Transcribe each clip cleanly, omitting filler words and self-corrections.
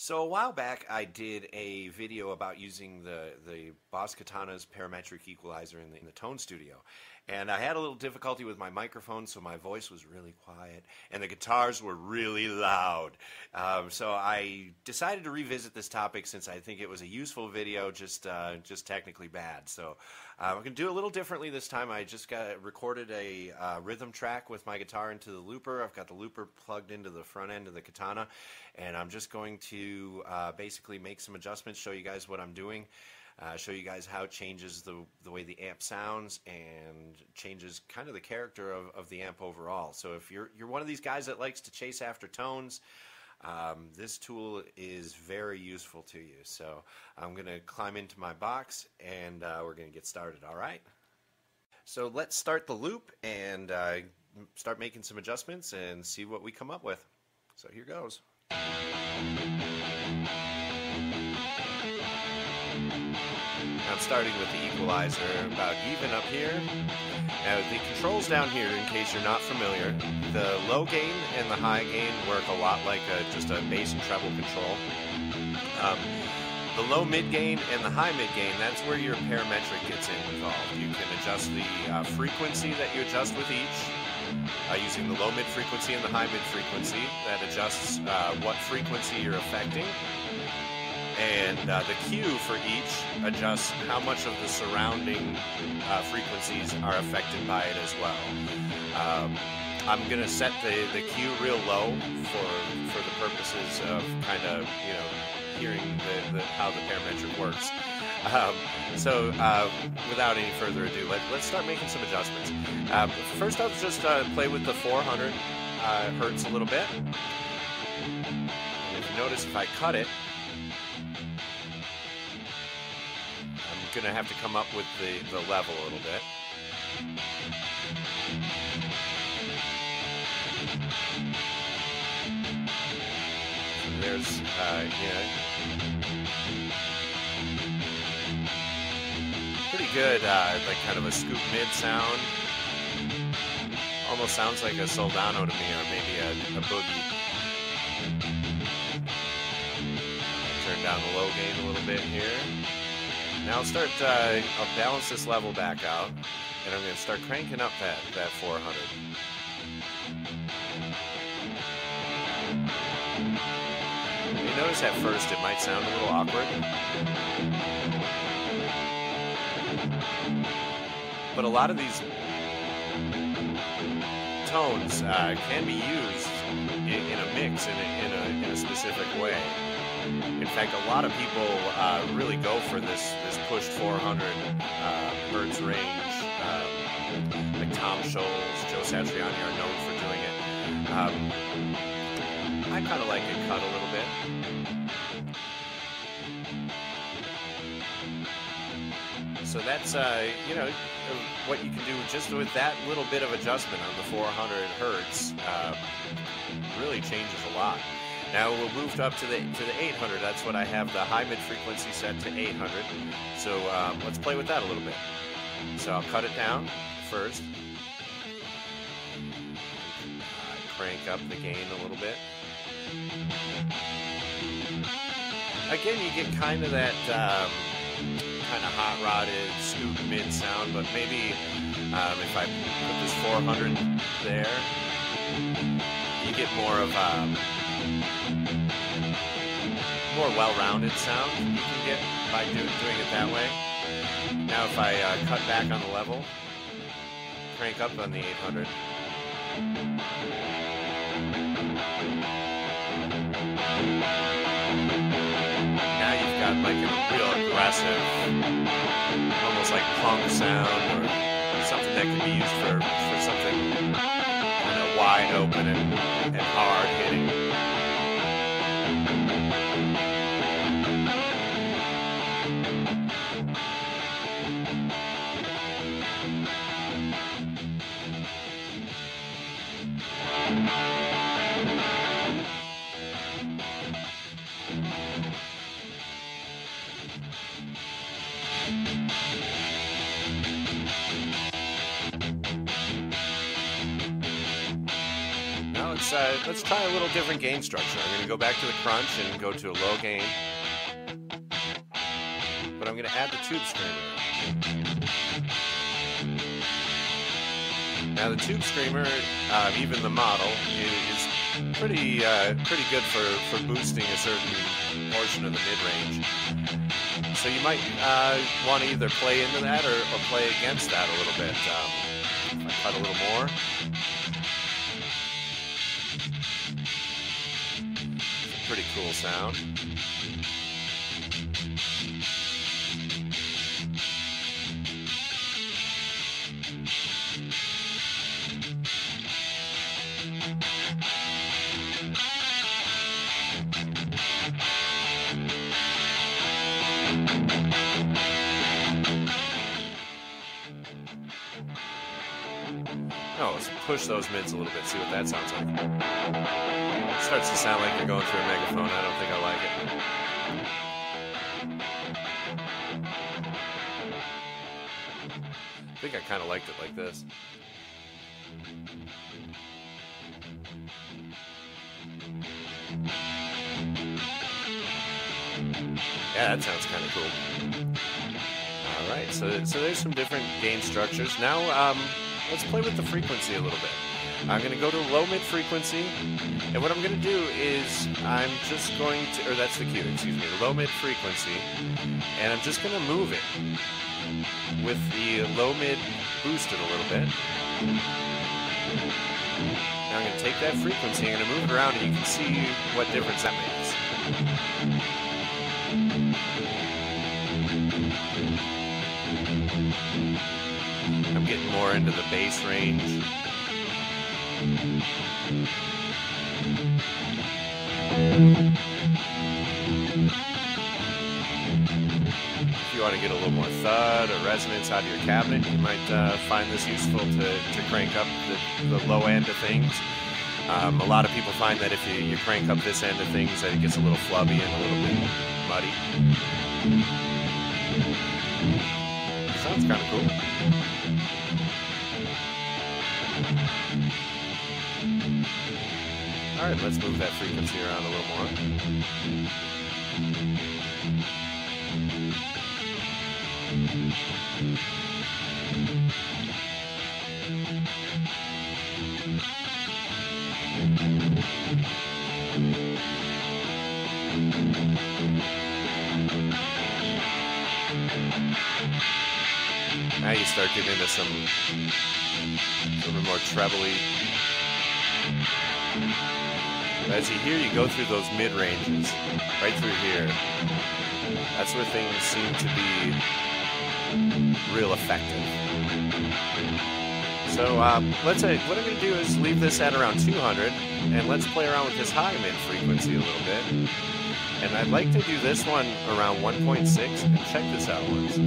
So a while back, I did a video about using the Boss Katana's Parametric equalizer in the Tone Studio. And I had a little difficulty with my microphone, so my voice was really quiet, and the guitars were really loud. So I decided to revisit this topic since I think it was a useful video, just technically bad. So I'm going to do it a little differently this time. I just recorded a rhythm track with my guitar into the looper. I've got the looper plugged into the front end of the Katana, and I'm just going to basically make some adjustments, show you guys what I'm doing. Show you guys how it changes the way the amp sounds and changes kind of the character of the amp overall. So if you're one of these guys that likes to chase after tones, this tool is very useful to you. So I'm going to climb into my box and we're going to get started, all right? So let's start the loop and start making some adjustments and see what we come up with. So here goes. I'm starting with the equalizer about even up here. Now the controls down here, in case you're not familiar, the low gain and the high gain work a lot like just a bass and treble control. The low mid gain and the high mid gain, that's where your parametric gets involved. You can adjust the frequency that you adjust with each using the low mid frequency and the high mid frequency. That adjusts what frequency you're affecting. And the Q for each adjusts how much of the surrounding frequencies are affected by it as well. I'm going to set the Q real low for the purposes of kind of, hearing how the parametric works. So without any further ado, let's start making some adjustments. First I'll just play with the 400 hertz a little bit. And if you notice, if I cut it, I'm going to have to come up with the level a little bit. So there's, pretty good, like kind of a scoop mid sound. Almost sounds like a soldano to me, or maybe a boogie. Turn down the low gain a little bit here. Now I'll balance this level back out, and I'm going to start cranking up that 400. You notice at first it might sound a little awkward, but a lot of these tones can be used in a mix in a specific way. In fact, a lot of people really go for this pushed 400 hertz range. Like Tom Scholz, Joe Satriani are known for doing it. I kind of like it cut a little bit. So that's what you can do just with that little bit of adjustment on the 400 hertz. Really changes a lot. Now we'll move up to the 800. That's what I have the high mid frequency set to 800. So let's play with that a little bit. So I'll cut it down first. Crank up the gain a little bit. Again, you get kind of that kind of hot rodded scoop mid sound, but maybe if I put this 400 there, you get more of more well-rounded sound you can get by doing it that way. Now if I cut back on the level, crank up on the 800. Now you've got like a real aggressive, almost like punk sound, or something that can be used for something kind of wide open and hard hitting. let's try a little different gain structure. I'm going to go back to the crunch and go to a low gain, but I'm going to add the tube screamer. Now the tube screamer, even the model, is pretty good for boosting a certain portion of the mid-range. So you might want to either play into that or play against that a little bit. If I cut a little more. It's a pretty cool sound. Oh, let's push those mids a little bit, see what that sounds like. It starts to sound like you're going through a megaphone. I don't think I like it. I think I kind of liked it like this. Yeah, that sounds kind of cool. All right, so there's some different gain structures. Now, let's play with the frequency a little bit. I'm going to go to low mid frequency, and what I'm going to do is I'm just going to, or that's the cue, excuse me, low mid frequency, and I'm just going to move it with the low mid boosted a little bit. Now I'm going to take that frequency, I'm going to move it around, and you can see what difference that makes. I'm getting more into the bass range. If you want to get a little more thud or resonance out of your cabinet, you might find this useful to crank up the low end of things. A lot of people find that if you crank up this end of things, that it gets a little flubby and a little bit muddy. Sounds kind of cool. All right, let's move that frequency around a little more. Now you start getting into some a little bit more trebly. As you hear, you go through those mid ranges, right through here. That's where things seem to be real effective. So what I'm going to do is leave this at around 200, and let's play around with this high mid frequency a little bit. And I'd like to do this one around 1.6, and check this out once.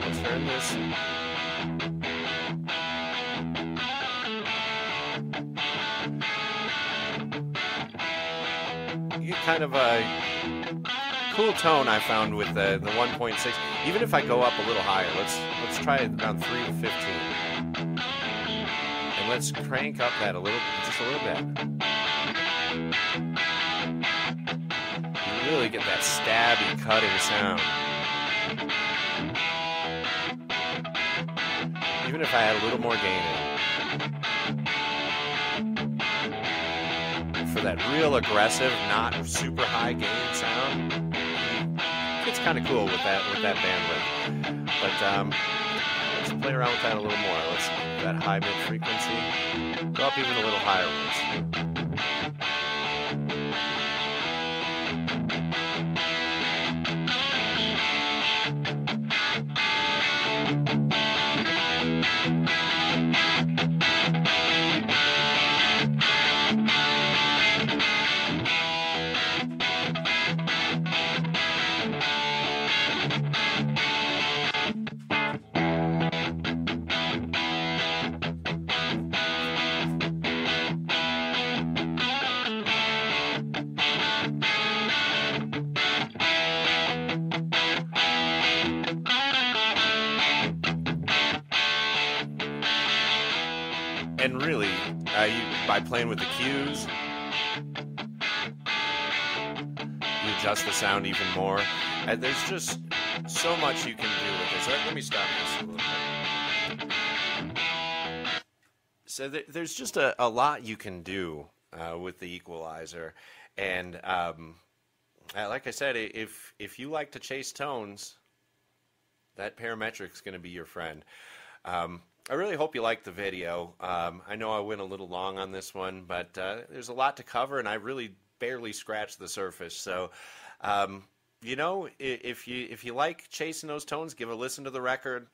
Let's turn this. You get kind of a cool tone I found with the 1.6. Even if I go up a little higher, let's try it around 3 to 15. And let's crank up that just a little bit. You really get that stabby, cutting sound. Even if I had a little more gain in. For that real aggressive, not super high gain sound, it's kind of cool with that bandwidth. But let's play around with that a little more. Let's that high mid frequency go up even a little higher ones. and really, by playing with the cues, you adjust the sound even more. And there's just so much you can do with this. Let me stop this a little bit. So there's just a lot you can do with the equalizer. And like I said, if you like to chase tones, that Parametric's going to be your friend. I really hope you liked the video. I know I went a little long on this one, but there's a lot to cover, and I really barely scratched the surface. So, you know, if you like chasing those tones, give a listen to the record.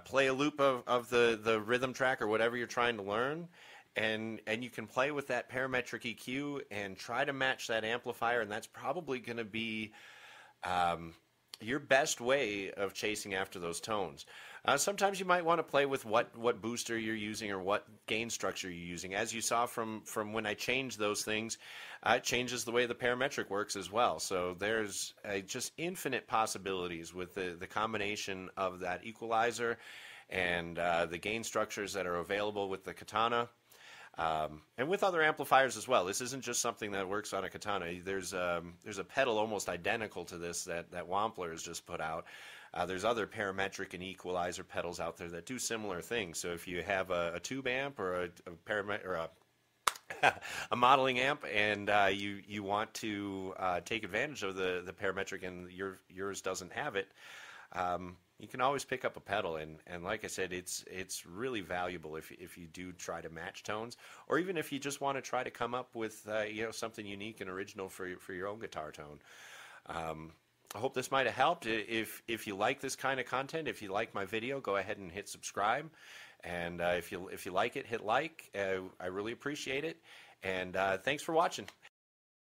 Play a loop of the rhythm track or whatever you're trying to learn, and you can play with that parametric EQ and try to match that amplifier, and that's probably going to be your best way of chasing after those tones. Sometimes you might want to play with what booster you're using or what gain structure you're using. As you saw from when I changed those things, it changes the way the parametric works as well. So there's just infinite possibilities with the combination of that equalizer and the gain structures that are available with the Katana. And with other amplifiers as well. This isn't just something that works on a Katana. There's a pedal almost identical to this that Wampler has just put out. There's other parametric and equalizer pedals out there that do similar things. So if you have a tube amp or a modeling amp and you want to take advantage of the parametric and yours doesn't have it, you can always pick up a pedal, and like I said, it's really valuable if you do try to match tones, or even if you just want to try to come up with something unique and original for your own guitar tone. I hope this might have helped. If you like this kind of content, if you like my video, go ahead and hit subscribe, and if you like it, hit like. I really appreciate it, and thanks for watching.